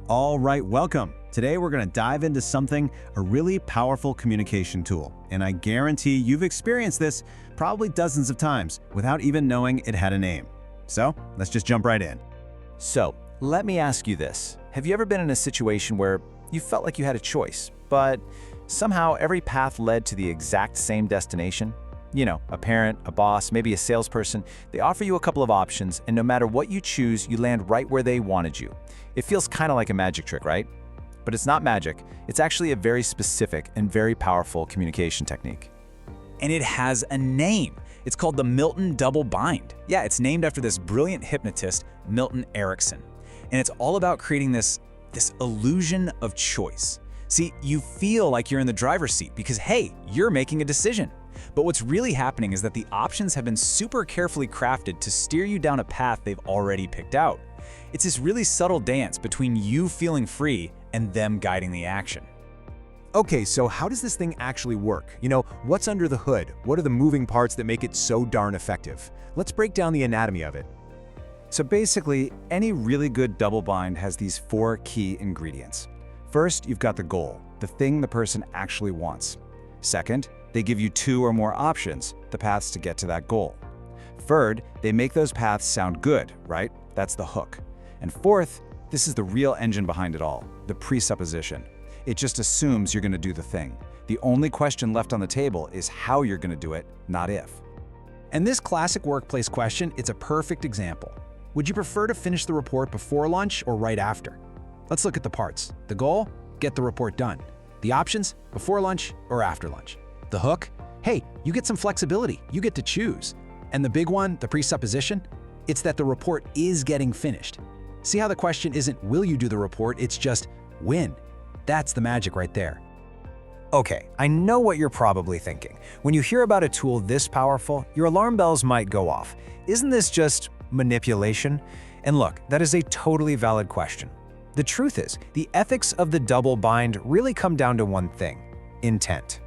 All right, welcome. Today we're going to dive into a really powerful communication tool. And I guarantee you've experienced this probably dozens of times without even knowing it had a name. So let's just jump right in. So, let me ask you this. Have you ever been in a situation where you felt like you had a choice, but somehow every path led to the exact same destination? You know, a parent, a boss, maybe a salesperson, they offer you a couple of options, and no matter what you choose, you land right where they wanted you. It feels kind of like a magic trick, right? But it's not magic. It's actually a very specific and very powerful communication technique. And it has a name. It's called the Milton Double Bind. Yeah, it's named after this brilliant hypnotist, Milton Erickson. And it's all about creating this illusion of choice. See, you feel like you're in the driver's seat because, hey, you're making a decision. But what's really happening is that the options have been super carefully crafted to steer you down a path they've already picked out. It's this really subtle dance between you feeling free and them guiding the action. Okay, so how does this thing actually work? You know, what's under the hood? What are the moving parts that make it so darn effective? Let's break down the anatomy of it. So basically, any really good double bind has these 4 key ingredients. First, you've got the goal, the thing the person actually wants. Second, they give you 2 or more options, the paths to get to that goal. Third, they make those paths sound good, right? That's the hook. And fourth, this is the real engine behind it all, the presupposition. It just assumes you're going to do the thing. The only question left on the table is how you're going to do it, not if. And this classic workplace question, it's a perfect example. Would you prefer to finish the report before lunch or right after? Let's look at the parts. The goal, get the report done. The options, before lunch or after lunch. The hook, hey, you get some flexibility, you get to choose. And the big one, the presupposition, it's that the report is getting finished. See how the question isn't will you do the report, it's just when. That's the magic right there. Okay, I know what you're probably thinking. When you hear about a tool this powerful, your alarm bells might go off. Isn't this just manipulation? And look, that is a totally valid question. The truth is, the ethics of the double bind really come down to one thing: intent.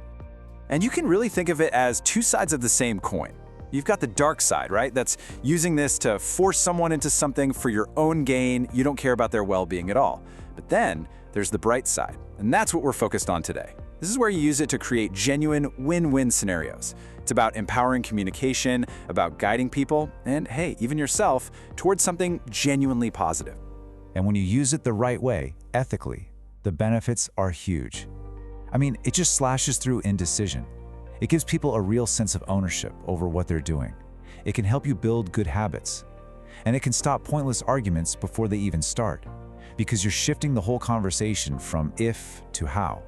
And you can really think of it as 2 sides of the same coin. You've got the dark side, right? That's using this to force someone into something for your own gain. You don't care about their well-being at all. But then there's the bright side, and that's what we're focused on today. This is where you use it to create genuine win-win scenarios. It's about empowering communication, about guiding people, and hey, even yourself, towards something genuinely positive. And when you use it the right way, ethically, the benefits are huge. I mean, it just slashes through indecision. It gives people a real sense of ownership over what they're doing. It can help you build good habits. And it can stop pointless arguments before they even start, because you're shifting the whole conversation from if to how.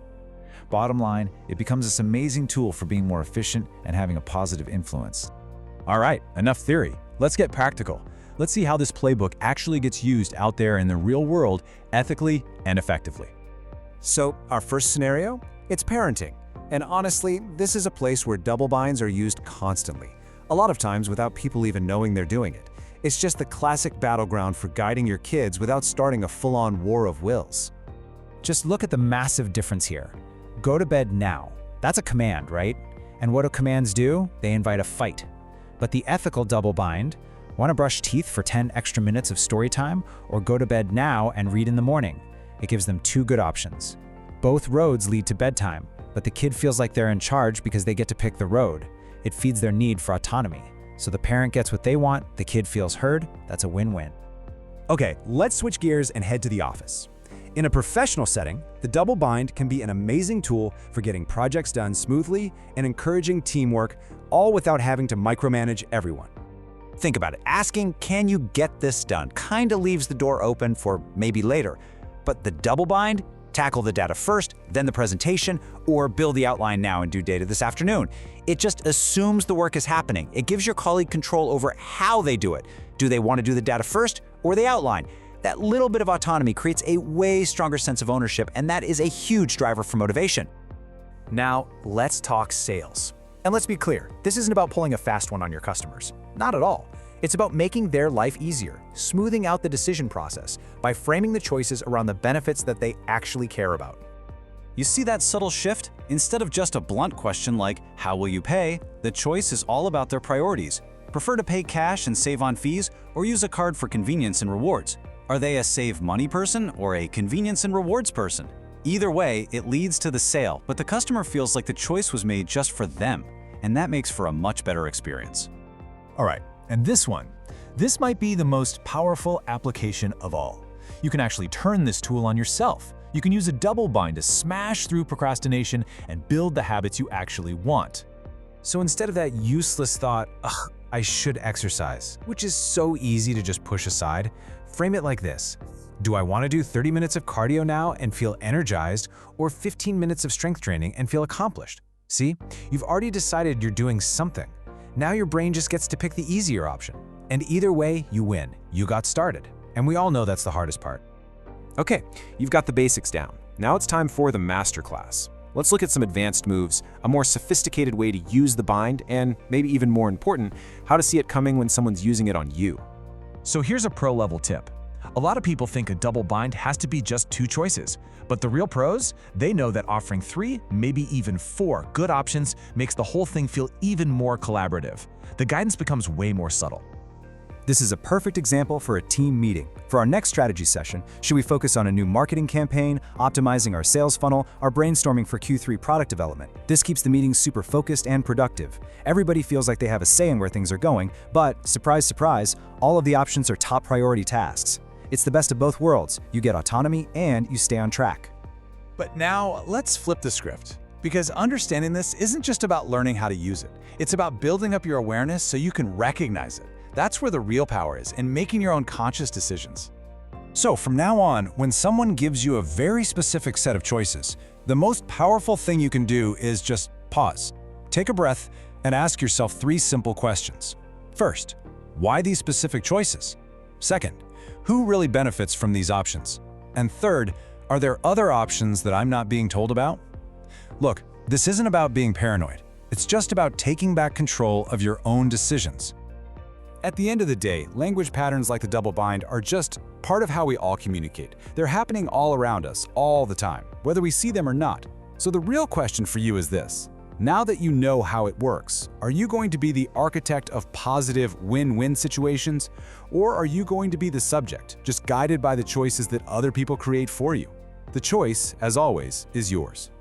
Bottom line, it becomes this amazing tool for being more efficient and having a positive influence. All right, enough theory. Let's get practical. Let's see how this playbook actually gets used out there in the real world, ethically and effectively. So, our first scenario? It's parenting. And honestly, this is a place where double binds are used constantly, a lot of times without people even knowing they're doing it. It's just the classic battleground for guiding your kids without starting a full-on war of wills. Just look at the massive difference here. Go to bed now. That's a command, right? And what do commands do? They invite a fight. But the ethical double bind, want to brush teeth for 10 extra minutes of story time, or go to bed now and read in the morning? It gives them 2 good options. Both roads lead to bedtime, but the kid feels like they're in charge because they get to pick the road. It feeds their need for autonomy. So the parent gets what they want, the kid feels heard, that's a win-win. Okay, let's switch gears and head to the office. In a professional setting, the double bind can be an amazing tool for getting projects done smoothly and encouraging teamwork, all without having to micromanage everyone. Think about it. Asking, can you get this done, kind of leaves the door open for maybe later. But the double bind? Tackle the data first, then the presentation, or build the outline now and do data this afternoon. It just assumes the work is happening. It gives your colleague control over how they do it. Do they want to do the data first or the outline? That little bit of autonomy creates a way stronger sense of ownership, and that is a huge driver for motivation. Now, let's talk sales. And let's be clear, this isn't about pulling a fast one on your customers. Not at all. It's about making their life easier, smoothing out the decision process by framing the choices around the benefits that they actually care about. You see that subtle shift? Instead of just a blunt question like, how will you pay? The choice is all about their priorities. Prefer to pay cash and save on fees, or use a card for convenience and rewards? Are they a save money person or a convenience and rewards person? Either way, it leads to the sale, but the customer feels like the choice was made just for them, and that makes for a much better experience. All right, and this one. This might be the most powerful application of all. You can actually turn this tool on yourself. You can use a double bind to smash through procrastination and build the habits you actually want. So instead of that useless thought, ugh, I should exercise, which is so easy to just push aside, frame it like this. Do I want to do 30 minutes of cardio now and feel energized, or 15 minutes of strength training and feel accomplished? See, you've already decided you're doing something. Now your brain just gets to pick the easier option. And either way, you win. You got started. And we all know that's the hardest part. Okay, you've got the basics down. Now it's time for the masterclass. Let's look at some advanced moves, a more sophisticated way to use the bind, and maybe even more important, how to see it coming when someone's using it on you. So here's a pro-level tip. A lot of people think a double bind has to be just 2 choices, but the real pros, they know that offering 3, maybe even 4 good options makes the whole thing feel even more collaborative. The guidance becomes way more subtle. This is a perfect example for a team meeting. For our next strategy session, should we focus on a new marketing campaign, optimizing our sales funnel, or brainstorming for Q3 product development? This keeps the meeting super focused and productive. Everybody feels like they have a say in where things are going, but surprise, surprise, all of the options are top priority tasks. It's the best of both worlds. You get autonomy and you stay on track. But now let's flip the script, because understanding this isn't just about learning how to use it. It's about building up your awareness so you can recognize it. That's where the real power is, in making your own conscious decisions. So from now on, when someone gives you a very specific set of choices, the most powerful thing you can do is just pause, take a breath, and ask yourself 3 simple questions. First, why these specific choices? Second, who really benefits from these options? And third, are there other options that I'm not being told about? Look, this isn't about being paranoid. It's just about taking back control of your own decisions. At the end of the day, language patterns like the double bind are just part of how we all communicate. They're happening all around us, all the time, whether we see them or not. So the real question for you is this. Now that you know how it works, are you going to be the architect of positive win-win situations? Or are you going to be the subject, just guided by the choices that other people create for you? The choice, as always, is yours.